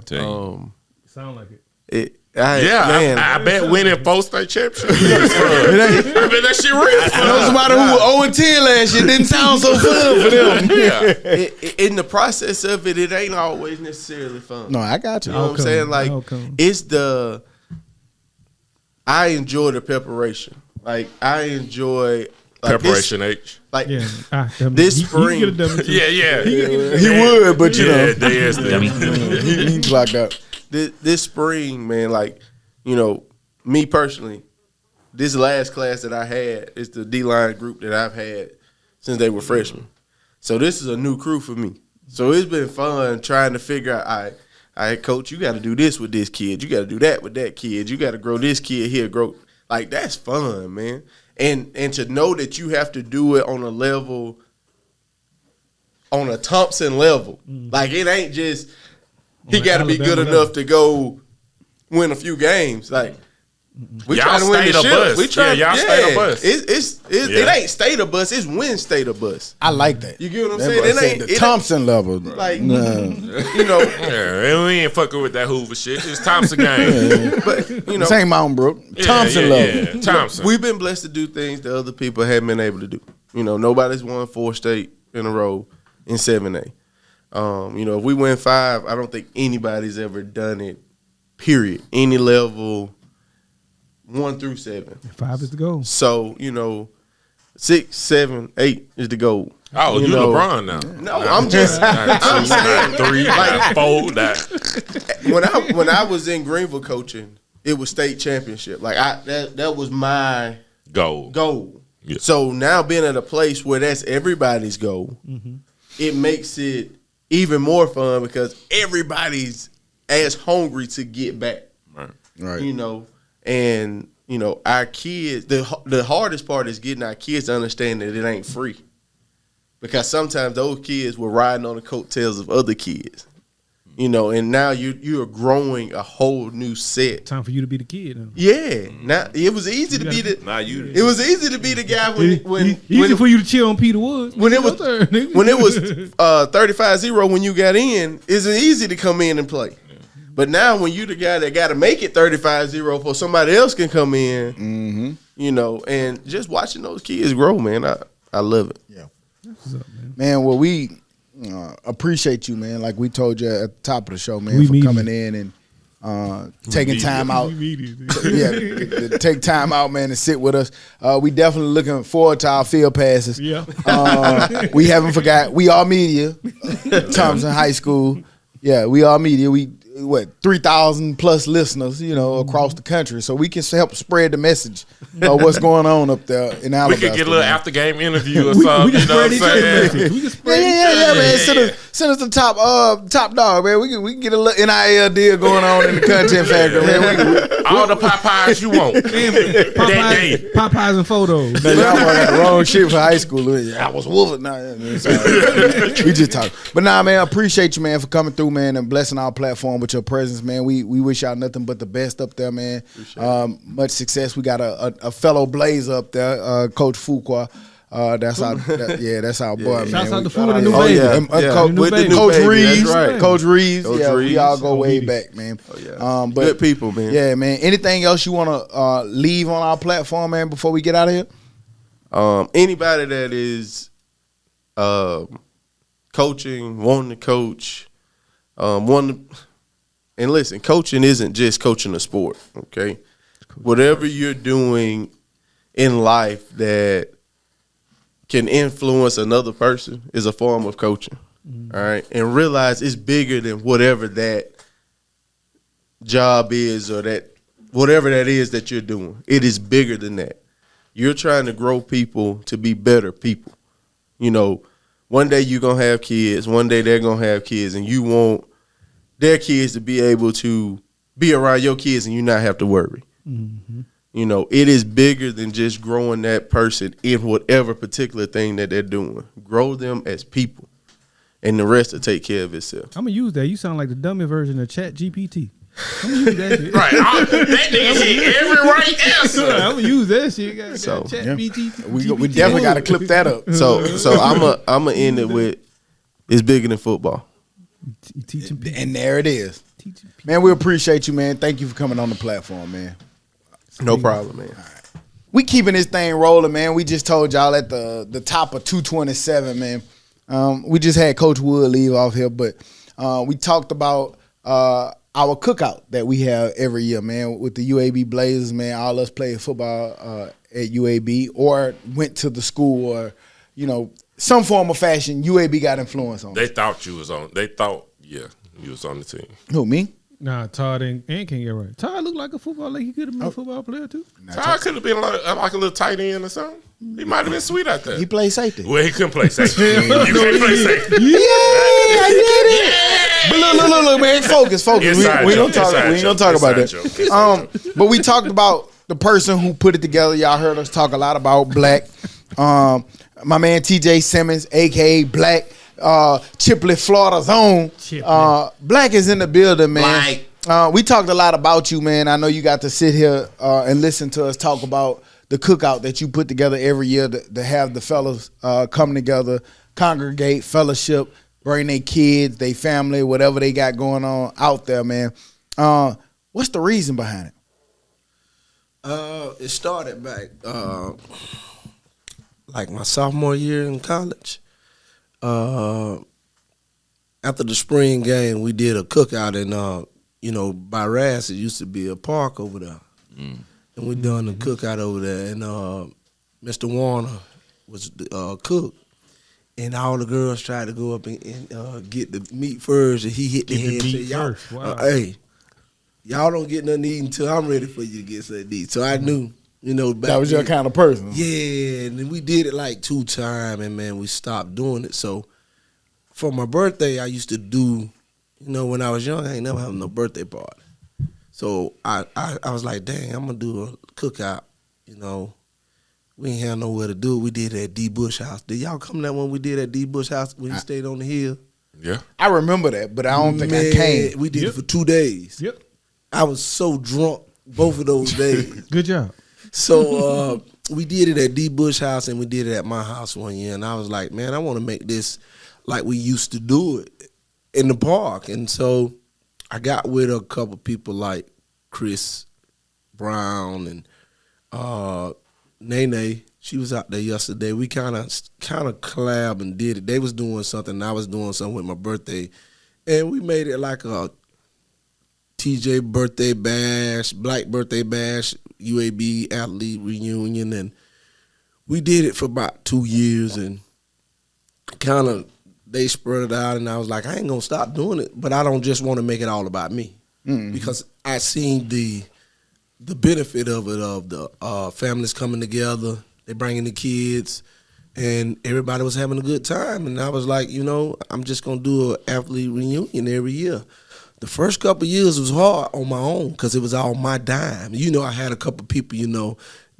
Sound like it. I bet winning post state championship. I bet that shit real I know fun. somebody who was 0-10 last year didn't sound so fun for them. Yeah. In the process of it ain't always necessarily fun. No, I got you. You know what I'm Outcome. saying? Like Outcome. I enjoy the preparation. Like I enjoy Preparation H. Like Yeah. This You spring- get a dummy too. Yeah. He would, but you know, They is there. he clocked out. this spring, man, like, you know, me personally, this last class that I had is the D-line group that I've had since they were freshmen. So this is a new crew for me. So it's been fun trying to figure out, all right, coach, you got to do this with this kid. You got to do that with that kid. You got to grow this kid here, grow. Like, that's fun, man. And to know that you have to do it on a level, on a Thompson level. Like, it ain't just, he On got to be Alabama good level. enough to go win a few games. Like we Y'all trying to win the stayed a ship. bus. We trying, Yeah, y'all stayed a bus. It ain't state a bus. It's win state a bus. I like that. You get what I'm That's saying? what I It said, ain't the Thompson level. like Nah. you know. Yeah, we ain't fucking with that Hoover shit. It's Thompson game. But you know, Same Mountain Brook. Thompson level. Yeah. Thompson. we've been blessed to do things that other people haven't been able to do. You know, nobody's won 4 state in a row in 7A. You know, if we win 5, I don't think anybody's ever done it. Period. Any level, 1 through 7. 5 is the goal. So you know, 6, 7, 8 is the goal. Oh, you know, LeBron now. No, I'm just. I'm saying 3, 4, that. When I was in Greenville coaching, it was state championship. Like that was my Goal. goal. Yeah. So now being at a place where that's everybody's goal, it makes it even more fun because everybody's as hungry to get back. Right. You know, and you know our kids. The hardest part is getting our kids to understand that it ain't free, because sometimes those kids were riding on the coattails of other kids. You know, and now you are growing a whole new set. Time for you to be the kid. Huh? Yeah, now it was easy to be the. Nah, you. It was easy to be the guy when Easy for you to chill on Peter Woods. when it was Your turn, nigga. when it was 35-0 when you got in. It's easy to come in and play. But now when you the guy that got to make it 35-0 for somebody else can come in, you know, and just watching those kids grow, man, I love it. Yeah. What's up, man? Man, well, we appreciate you, man. Like we told you at the top of the show, man, We for need coming in and taking time out. To take time out, man, to sit with us. We definitely looking forward to our field passes. Yeah. We haven't forgot. We are media. Thompson High School. Yeah, we are media. We 3,000 plus listeners, you know, across the country, so we can help spread the message of what's going on up there in Alabama. We could get a little after game interview or We something. can You know what spread I'm each other's saying? message. We can spread Yeah, man. Send us the top dog, man. We can get a little NIL deal going on in the content factory, man. All the Popeyes you want. That day. Popeyes and photos. No, y'all got the wrong shit for high school. I was wolfing. Nah, we just talk. But nah, man, I appreciate you, man, for coming through, man, and blessing our platform with your presence, man. We wish y'all nothing but the best up there, man. Much success. We got a fellow Blazer up there, Coach Fuqua. That's our boy, man. Shouts out to Food and the new Oh, baby. yeah. And, Yeah. Coach, With the with new Coach baby, Reeves, that's right. Coach Reeves, Coach yeah, we Reeves. all go way ODD. back, man. Oh, yeah. But Good people, man. Yeah, man. Anything else you want to leave on our platform, man, before we get out of here? Anybody that is coaching, wanting to coach, and listen, coaching isn't just coaching a sport, okay? Whatever you're doing in life that can influence another person is a form of coaching, all right? And realize it's bigger than whatever that job is or that whatever that is that you're doing. It is bigger than that. You're trying to grow people to be better people. You know, one day you're going to have kids, one day they're going to have kids, and you want their kids to be able to be around your kids and you not have to worry. Mm-hmm. You know, it is bigger than just growing that person in whatever particular thing that they're doing. Grow them as people, and the rest will take care of itself. I'm gonna use that. You sound like the dummy version of Chat GPT. I'm gonna use that shit. Right. That nigga hit every right answer. I'm gonna use that shit. So, Chat yeah. GPT. We definitely got to clip that up. So I'm gonna end it with it's bigger than football. Teaching people. And there it is. Teaching people. Man, we appreciate you, man. Thank you for coming on the platform, man. No problem, man. We keeping this thing rolling, man. We just told y'all at the top of 227, man. We just had Coach Wood leave off here, but we talked about our cookout that we have every year, man, with the UAB Blazers, man. All us played football at UAB or went to the school or, you know, some form of fashion. UAB got influence on. They thought you was on. They thought, yeah, you was on the team. Who, me? Nah, Todd and can't get right. Todd looked like a football. Like he could have been a football player too. Todd could have been like a little tight end or something. He might have been sweet out there. He played safety. Well, he couldn't play safety. You can't play safety. Yeah, I did it. But look, man, focus. Inside We ain't joke, gonna talk about inside that. joke, inside joke. But we talked about the person who put it together. Y'all heard us talk a lot about Black. My man TJ Simmons, aka Black, Chipley, Florida's own. Chipley. Black is in the building, man. We talked a lot about you, man. I know you got to sit here and listen to us talk about the cookout that you put together every year to have the fellas come together, congregate, fellowship, bring their kids, their family, whatever they got going on out there, man. What's the reason behind it? It started back like my sophomore year in college. After the spring game, we did a cookout in by Rass, it used to be a park over there. And we done the cookout over there, and Mr. Warner was the cook. And all the girls tried to go up and get the meat first, and he hit the head and said, "Y'all, hey, y'all don't get nothing to eat until I'm ready for you to get something to eat." So I knew, back That was your kind of person. Yeah, and then we did it like 2 times, and man, we stopped doing it. So for my birthday, I used to do, when I was young, I ain't never having no birthday party. So I was like, dang, I'm gonna do a cookout. We ain't have nowhere to do it. We did it at D. Bush House. Did y'all come that one we did at D. Bush House when you stayed on the hill? Yeah. I remember that, but I don't think I came. We did it for 2 days. Yep. I was so drunk both of those days. Good job. So we did it at D. Bush House and we did it at my house one year. And I was like, man, I want to make this like we used to do it in the park. And so I got with a couple people like Chris Brown and Nene. She was out there yesterday. We kind of collab and did it. They was doing something, and I was doing something with my birthday. And we made it like a TJ birthday bash, Black birthday bash, UAB athlete reunion. And we did it for about 2 years, and kind of they spread it out, and I was like, I ain't gonna stop doing it, but I don't just want to make it all about me, because I seen the benefit of it, of the families coming together, they bringing the kids, and everybody was having a good time, and I was like, I'm just gonna do an athlete reunion every year. The first couple of years was hard on my own because it was all my dime. I had a couple of people,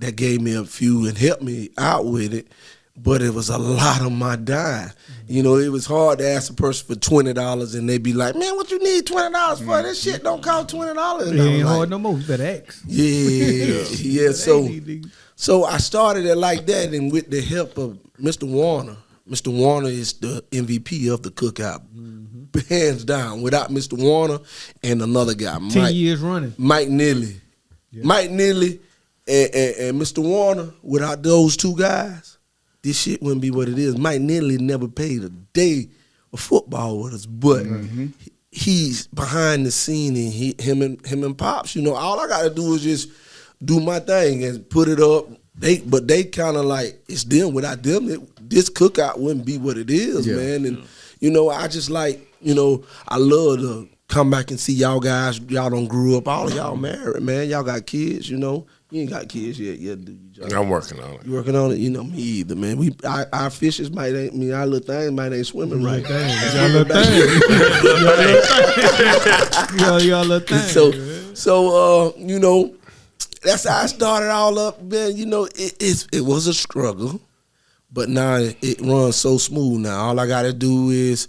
that gave me a few and helped me out with it. But it was a lot of my dime. It was hard to ask a person for $20 and they'd be like, man, what you need $20 for? This shit don't cost $20. It ain't hard no more. You better ask. Yeah. So I started it like that, and with the help of Mr. Warner. Mr. Warner is the MVP of the cookout. Hands down. Without Mr. Warner and another guy, 10 years running. Mike Neely. Yeah. Mike Neely and Mr. Warner, without those two guys, this shit wouldn't be what it is. Mike Neely never paid a day of football with us, but he's behind the scene, and him and Pops. All I gotta do is just do my thing and put it up. They kind of like, it's them. Without them, this cookout wouldn't be what it is, man. And I just like, I love to come back and see y'all guys. Y'all done grew up. All of y'all married, man. Y'all got kids. You ain't got kids yet. Do you, John? I'm working on it. You working on it? Me either, man. Our fishes our little things might ain't swimming right. Y'all little thing. Y'all little thing. So that's how I started all up, man. It was a struggle, but now it runs so smooth now. All I gotta do is,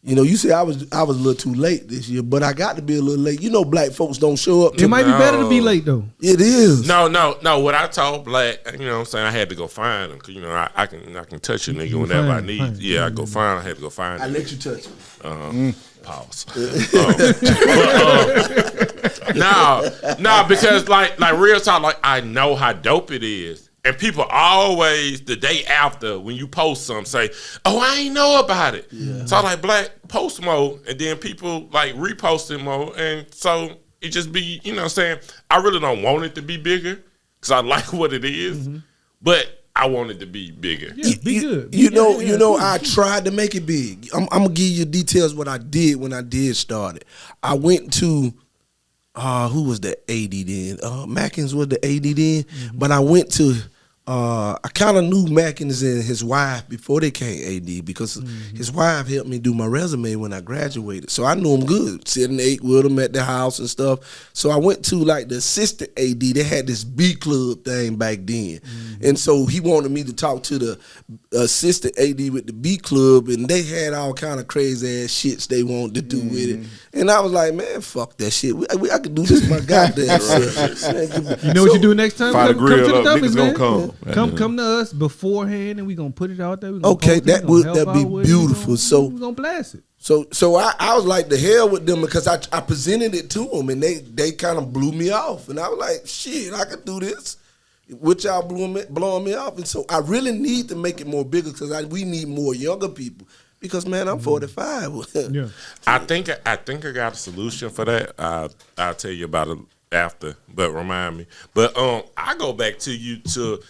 you say I was a little too late this year, but I got to be a little late. Black folks don't show up. It might be better to be late though. It is. No. What I told Black, what I'm saying, I had to go find him because I can touch a nigga whenever I need. Yeah, I go find. I had to go find him. I let you touch me. Pause. No, because like real talk, like I know how dope it is. And people always, the day after, when you post something, say, oh, I ain't know about it. Yeah. So I like, Black, post more, and then people like repost it more. And so it just be, what I'm saying? I really don't want it to be bigger because I like what it is, but I want it to be bigger. Yeah, be good. I tried to make it big. I'm going to give you details what I did when I did start it. I went to, who was the AD then? Mackins was the AD then, but I went to I kind of knew Mackins and his wife before they came AD because his wife helped me do my resume when I graduated. So I knew him good, sitting 8 with him at the house and stuff. So I went to like the assistant AD. They had this B club thing back then. And so he wanted me to talk to the assistant AD with the B club, and they had all kind of crazy ass shits they wanted to do with it. And I was like, man, fuck that shit. I could do this my goddamn self. You know what you do next time? Fire the Come grill to the up, Dummies, niggas man. gonna come. Come to us beforehand, and we gonna put it out there. We gonna Okay, post it, that we would gonna help that be out with it, beautiful. we gonna blast it. So I was like the hell with them because I presented it to them and they kind of blew me off, and I was like, shit, I could do this, which y'all blowing me off. And so I really need to make it more bigger because we need more younger people. Because man, I'm 45. Yeah. I think I got a solution for that. I'll tell you about it after, but remind me. But I go back to you to.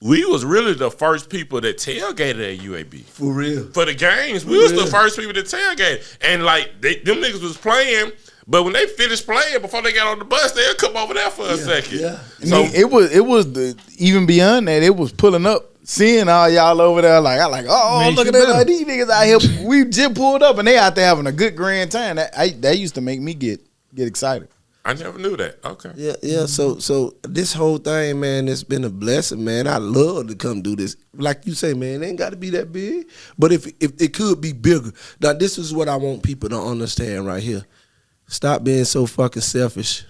We was really the first people that tailgated at UAB. For real. For the games. We was the first people to tailgate. And like them niggas was playing, but when they finished playing, before they got on the bus, they'll come over there for a second. Yeah. So it was the even beyond that, it was pulling up, seeing all y'all over there, oh, Makes look you at that, better. these niggas out here. We just pulled up and they out there having a good grand time. That used to make me get excited. I never knew that. Okay. Yeah. So this whole thing, man, it's been a blessing, man. I love to come do this. Like you say, man, it ain't got to be that big. But if it could be bigger. Now, this is what I want people to understand right here. Stop being so fucking selfish.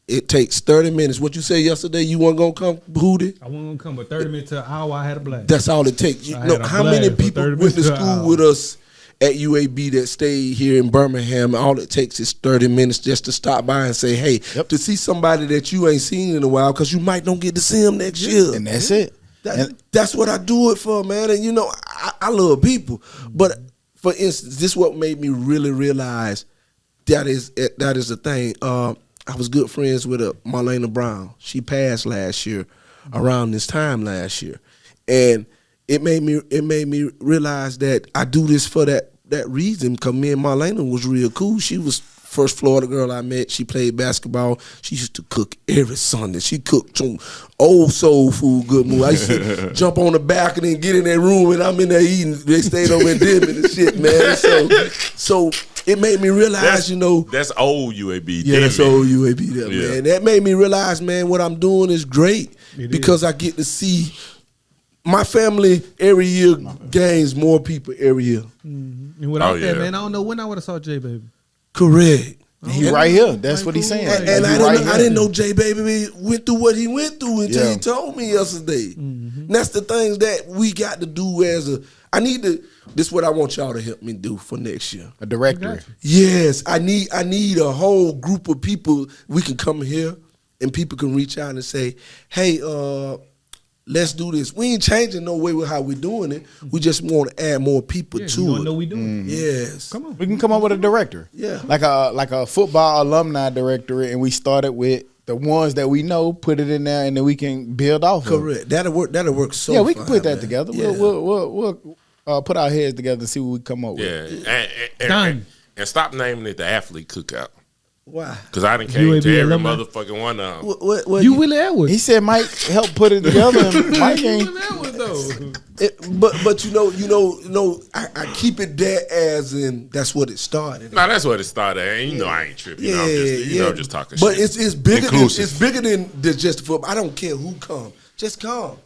It takes 30 minutes. What you say yesterday, you weren't going to come, Hootie? I wasn't gonna come, but 30 minutes to an hour, I had a blast. That's all it takes. You I know had a how blast many for people 30 went to minutes to an school hour. with us at UAB that stayed here in Birmingham, and all it takes is 30 minutes just to stop by and say, hey, to see somebody that you ain't seen in a while because you might don't get to see them next year. And that's it. That's what I do it for, man. And you know, I love people. But for instance, this is what made me really realize that is the thing. I was good friends with Marlena Brown. She passed last year, around this time last year. And it made me realize that I do this for that reason, because me and Marlena was real cool. She was first Florida girl I met. She played basketball. She used to cook every Sunday. She cooked some old soul food, good move. I used to jump on the balcony and get in that room, and I'm in there eating. They stayed over in Denver and shit, man. So it made me realize, That's old UAB. yeah, that's old UAB there, Yeah. man. That made me realize, man, what I'm doing is great because I get to see my family every year gains more people every year. And without that, man, I don't know when I would have saw J Baby. Correct. He right here. That's what he's saying. And He I right didn't here. know J Baby went through what he went through until he told me yesterday. And that's the things that we got to do this is what I want y'all to help me do for next year. A directory. Yes, I need a whole group of people. We can come here and people can reach out and say, hey, let's do this. We ain't changing no way with how we're doing it. We just want to add more people to You it. know we doing it. Yes. Come on. We can come up with a directory. Yeah. Like a football alumni directory, and we started with the ones that we know, put it in there, and then we can build off of it. Correct. That'll work so Yeah, we can fine, put that man. together. Yeah. We'll put our heads together and see what we come up with. Yeah. Done. And stop naming it the athlete cookout. Why? Because I done came UAB to every alumni. motherfucking one of them. What You Willie Edwards. He said Mike helped put it together, and Mike ain't. Willie Edwards, though. but I keep it there as in that's what it started. No, that's what it started. And I ain't tripping. I'm just talking But shit. it's bigger than Inclusive. it's bigger than just football. I don't care who come. Just come.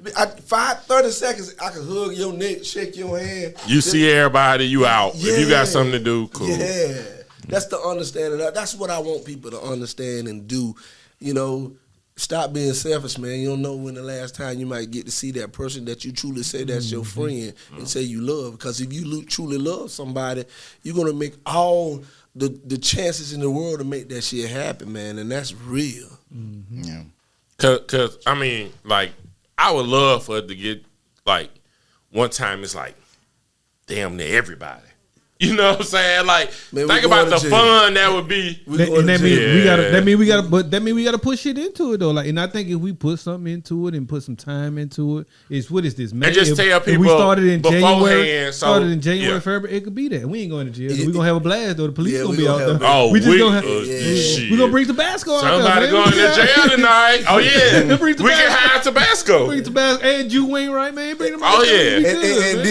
30 seconds, I can hug your neck, shake your hand. You see everybody, you out. If you got something to do, cool. Yeah. That's the understanding. That's what I want people to understand and do. Stop being selfish, man. You don't know when the last time you might get to see that person that you truly say that's your friend and say you love. Because if you truly love somebody, you're going to make all the chances in the world to make that shit happen, man. And that's real. Yeah. Cause I would love for it to get one time it's damn near everybody. You know what I'm saying? Like, Man, think we about going the to jail. fun that would be. And that means jail. we gotta. That mean we gotta put shit into it though. Like, and I think if we put something into it and put some time into it, it's what is this, man? And just if, tell if people we started in January, beforehand, February, it could be that. We ain't going to jail. Yeah. We gonna have a blast though. The police Yeah, gonna we be out gonna there. have- Oh, we just gonna shit. we gonna bring Tabasco out there. Somebody Man. going to jail tonight. Oh yeah, Bring we can hire Tabasco. Bring Tabasco and Jew Wainwright, man. Bring them. Oh, out yeah. there. We And good, man.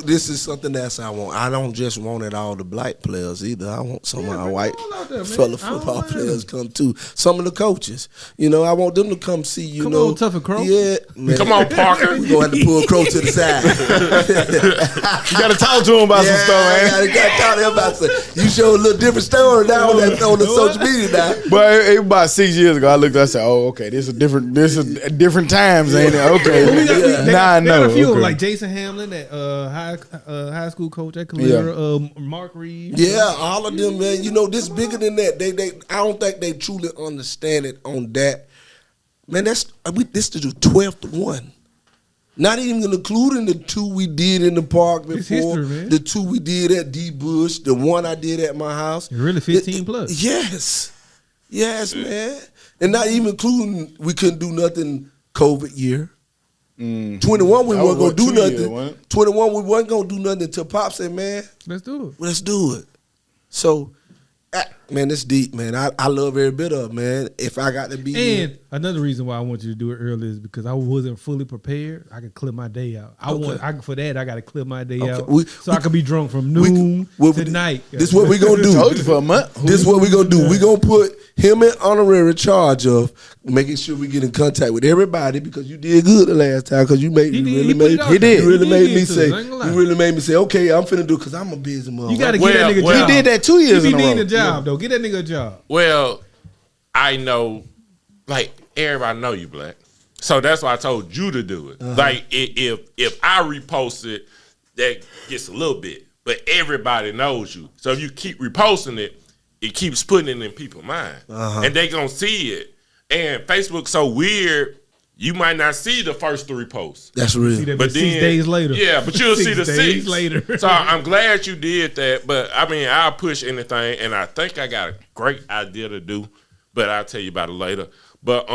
this is something that's I want. I don't just want it all the black players either. I want some of our white them all out there, man. fellow I don't football mind players come too. Some of the coaches, I want them to come see. Come on, Tough and Crow. Yeah, man. Come on, Parker. We gonna have to pull Crow to the side. You got to talk to him about some stuff, man. I gotta talk to him about some. You show a little different story now on the social media now. But it about 6 years ago, I looked. I said, "Oh, okay, this is different. This is different times, ain't it? Okay, now I They got know." a few of them, Okay. like Jason Hamlin, that high school coach at Calera, Mark Reed. Yeah, all of them, man. This bigger than that. They I don't think they truly understand it on that. Man, this is the 12th one. Not even including the 2 we did in the park before. It's history, man. The 2 we did at D Bush, the 1 I did at my house. It's really 15 plus. Yes, man. And not even including we couldn't do nothing COVID year. 21 we That weren't was gonna do 2 years, nothing. wasn't it? 21 we wasn't gonna do nothing until Pop said, man, Let's do it. let's do it. So, man, it's deep, man. I love every bit of it, man. If I got to be And another reason why I want you to do it early is because I wasn't fully prepared. I could clear my day out. For that I got to clear my day out so I could be drunk from noon to night. This what we gonna do. Told you for a month. This what we gonna do. We gonna put him in honorary charge of making sure we get in contact with everybody because you did good the last time because you made He did. really He put it out made there. you really He made did me to say us. I ain't gonna lie. you really made me say okay I'm finna do because I'm a busy motherfucker. You got to get that nigga a Well, job. He did that 2 years He in a be row. needing a job though. Get that nigga a job. Well, I know, like everybody know you black, so that's why I told you to do it. Like if I repost it, that gets a little bit, but everybody knows you. So if you keep reposting it, it keeps putting it in people's mind, and they gonna see it. And Facebook's so weird, you might not see the first 3 posts. That's See real. that But 6 then, days later. yeah, but you'll see the 6 days 6 later. So I'm glad you did that. But I mean, I'll push anything, and I think I got a great idea to do. But I'll tell you about it later. But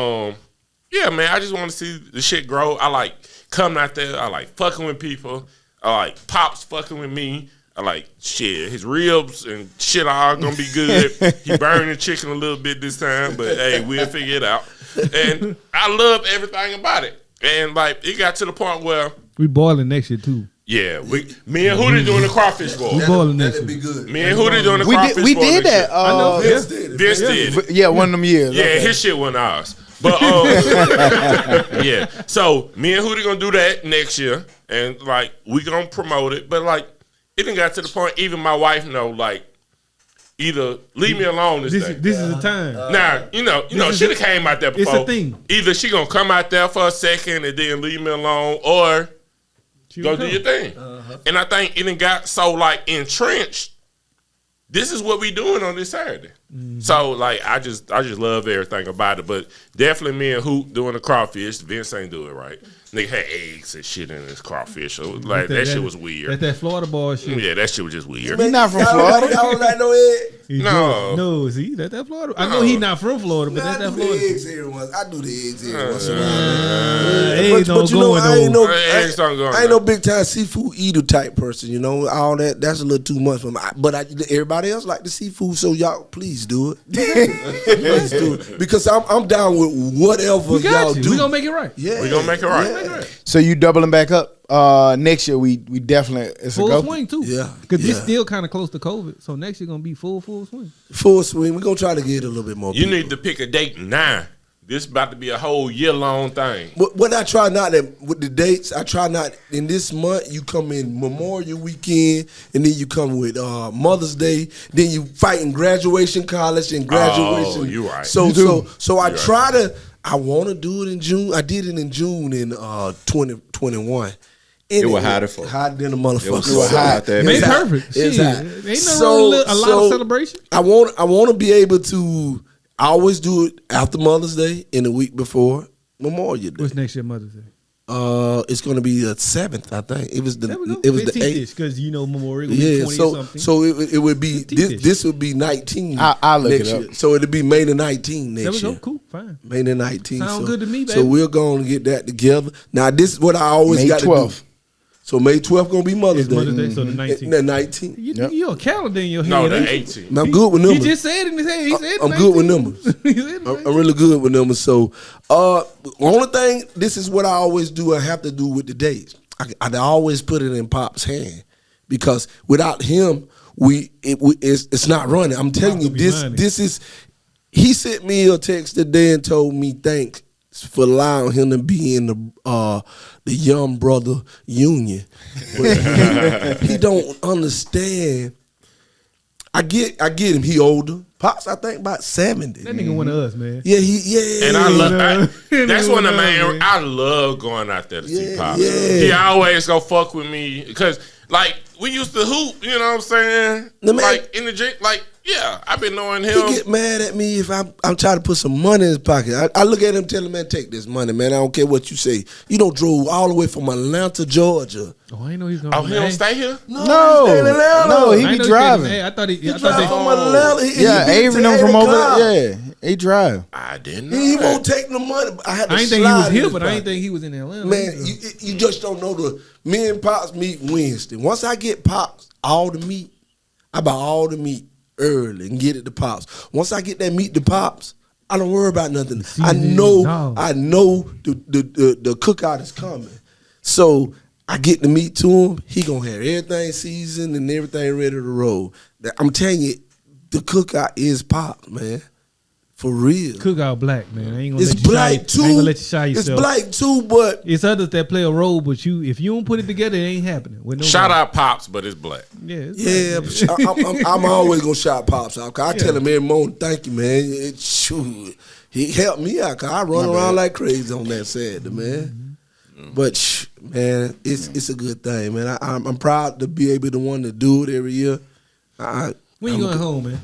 yeah, man, I just want to see the shit grow. I like coming out there. I like fucking with people. I like Pops fucking with me. I like shit. His ribs and shit are all gonna be good. He burned the chicken a little bit this time, but hey, we'll figure it out. And I love everything about it. And like it got to the point where We boiling next year too. yeah, me and Hootie doing the crawfish bowl. We boiling next That'd year. be good. Me and Hootie doing the We crawfish did. We bowl did this that. year. I know. Vince did it. Vince did it. Yeah, one of them years. Yeah, Okay. his shit wasn't ours. But yeah. So me and Hootie gonna do that next year, and like we gonna promote it. But like it done got to the point. Even my wife know like either leave me alone this day. This is the time. Now you know is she done came out there it's before. a thing. Either she gonna come out there for a second and then leave me alone, or She go will do come. your thing. And I think it done got so like entrenched. This is what we doing on this Saturday. So like I just love everything about it. But definitely me and Hoot doing the crawfish. Vince ain't do it right. Nigga had eggs and shit in his crawfish. So like that shit was weird. That Florida boy shit. Yeah, that shit was just weird. He not from Y'all Florida. don't like no egg. He's No. good. No, see, that Florida. I know he's not from Florida, but Nah, that's I that do the Florida. eggs every once. I do the eggs every once in a while. Eggs don't you go know, in I ain't no. no, Eggs don't go in I ain't no. no big time seafood eater type person. You know, all that. That's a little too much for me. But everybody else like the seafood, so y'all please do it. Please do it because I'm down with whatever We y'all got you. do. We gonna make it right. Yeah, We gonna make it right. Yeah. So you doubling back up next year? We definitely it's a Full go. swing too. Yeah, because yeah. it's still kind of close to COVID. So next year gonna be full swing. Full swing. We're gonna try to get a little bit more. You people. need to pick a date now. This about to be a whole year long thing. What I try not to, with the dates, I try not in this month. You come in Memorial Weekend, and then you come with Mother's Day. Then you fighting graduation, college, and graduation. Oh, you right. So You so so I You try to. I want to do it in June. I did it in June in 2021. It was hotter for. Hotter than a motherfucker. It was so hot there. Made It's hot. perfect. It's Shit. hot. Ain't nothing wrong with a lot of celebration. I want to be able to. I always do it after Mother's Day and the week before Memorial Day. What's next year Mother's Day? It's going to be the 7th, I think. It was the 8th. Because Memorial. Yeah, 20 so something. it would be 15-ish. this would be 19. I'll look next it up. year. So it'll be May the 19th next There we year. go. Cool. Fine. May the 19th. Sound good to me, baby. So we're going to get that together. Now this is what I always May got to do. 12th. So May 12th going to be Mother's It's Day. Mother's Day, so the 19th. The 19th. You're a calendar in your head. No, the ain't you? 18th. I'm good with numbers. He just said it in his head. He said I'm the good with 19th. numbers. He said the I'm really good with numbers. So, only thing, this is what I always do. I have to do with the dates. I always put it in Pop's hand because without him, it's not running. I'm telling you, this is. He sent me a text today and told me thanks for allowing him to be in the Young Brother Union. But he don't understand. I get him. He older. Pops, I think about 70. That nigga one of us, man. Yeah, yeah. And I love that's one of the man. main. I love going out there to see Pop. yeah. He always go fuck with me because like we used to hoop. You know what I'm saying? The man- Like in the gym. Like yeah, I've been knowing him. He get mad at me if I'm trying to put some money in his pocket. I look at him, tell him, man, take this money, man. I don't care what you say. You don't drove all the way from Atlanta, Georgia. Oh, I ain't know he was going. Oh, he don't stay here. No, stay in Atlanta. no, he I be know driving. Hey, I thought he. He I thought drive they, from Atlanta. Yeah, Avery them from over there. Yeah, he drive. I didn't know. He that. won't take the money. I had to I ain't think he slide was in here, his but I ain't pocket. think he was in Atlanta. Man, either. you just don't know me and Pops meet Wednesday. Once I get Pops all the meat, I buy all the meat early and get it to Pops. Once I get that meat to Pops, I don't worry about nothing. I know the cookout is coming. So I get the meat to him. He gonna have everything seasoned and everything ready to roll. I'm telling you, the cookout is Pops, man. For real. Cookout black, man. I ain't gonna It's let you black shy, too. I ain't gonna let you shy It's yourself. black too, but It's others that play a role, but if you don't put it together, it ain't happening. With nobody. Shout out Pops, but it's black. Yeah, it's yeah, black, man. I'm always gonna shout Pops out. Cause I tell him every morning, thank you, man. Shoot, he helped me out. Cause I run around like crazy on that Saturday, man. But man, it's a good thing, man. I'm proud to be able to want to do it every year. When you going home, man?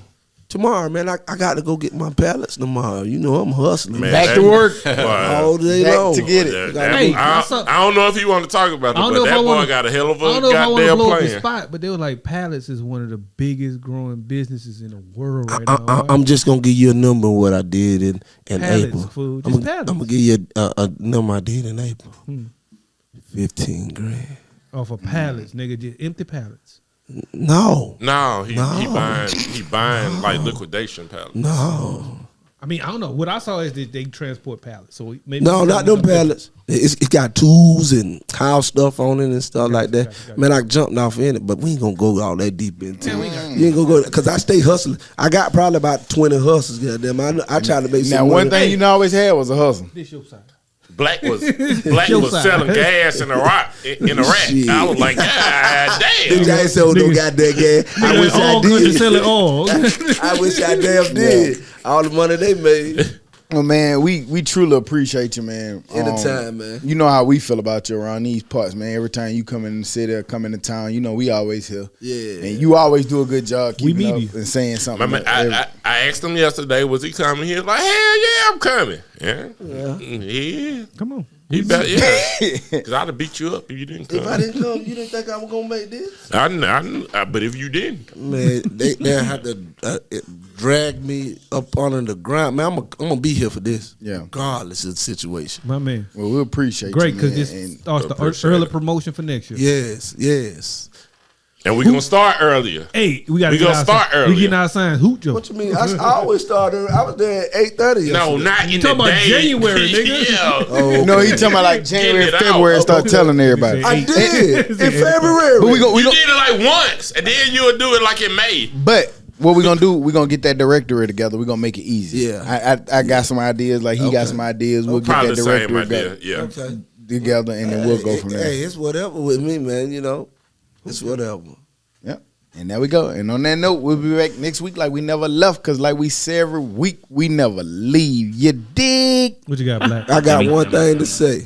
Tomorrow, man, I got to go get my pallets tomorrow. You know I'm hustling. Man, Back to work. All day Back long. to get it. Hey, I don't know if you want to talk about it, I don't but know if that I boy wanna- got a hell of I a don't know if I want to goddamn blow up the plan. spot, but they were like, Pallets is one of the biggest growing businesses in the world right now. I'm just gonna give you a number of what I did in Pallets, April. fool. I'm Just gonna pallets. give you a number I did in April. 15 grand. Off of pallets, nigga, just empty pallets. No, No, he buying like liquidation pallets. no, I mean, I don't know. What I saw is that they transport pallets. So maybe no, not them pallets. It got tools and house stuff on it and stuff like that. gotcha. Man, I jumped off in it, but we ain't gonna go all that deep into Yeah, we it. ain't You ain't gonna go because I stay hustling. I got probably about 20 hustles. Goddamn, I try to make Now, some one money. thing you always had was a hustle. This your side. Black was Your side. selling gas in Iraq. Shit. I was like, God Them damn. guys sold no goddamn gas. I wish I all country did. selling all. I wish I damn did. All the money they made. Well, man, we truly appreciate you, man. Anytime, man. You know how we feel about you around these parts, man. Every time you come in the city or come into town, you know we always here. Yeah. And you always do a good job We keeping meet up you. and saying something. My man, I asked him yesterday, was he coming? He was like, hell yeah, I'm coming. Yeah. Come on. He bet, yeah. Because I'd have beat you up if you didn't come. If I didn't come, you didn't think I was gonna make this? I knew, but if you didn't, Man, they had to drag me up under the ground. Man, I'm gonna be here for this. Yeah. Regardless of the situation. My man. Well, we appreciate Great, you, because man. this And starts the appreciate early it. promotion for next year. Yes. and we're going to start earlier. Hey, we got We gonna start We earlier. getting our signs. Hoot Joe. What you mean? I always started. I was there at 8:30. No, not in talking the about day. January, nigga? Yeah. Oh, no, he talking about like January, Get it out. February, and start telling everybody. I did in February. But we You go, did it like once, and then you'll do it like in May. But what we gonna do? We gonna get that directory together. We gonna make it easy. Yeah. I got some ideas. Like he got some ideas. We'll get Probably that the same directory idea. Yeah. Okay. together, and then we'll go from there. Hey, it's whatever with me, man. You know, it's whatever. Yep. And there we go. And on that note, we'll be back next week like we never left, because like we say every week, we never leave. You dig? What you got, Black? I got one thing to say.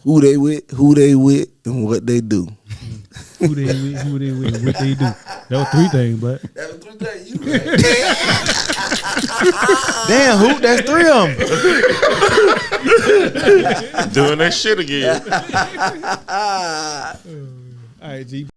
Who they with, and what they do. Who they with, and what they do. That was 3 things, but. That was 3 things. You Damn, Hoop, that's 3 of them. Doing that shit again. All right, G.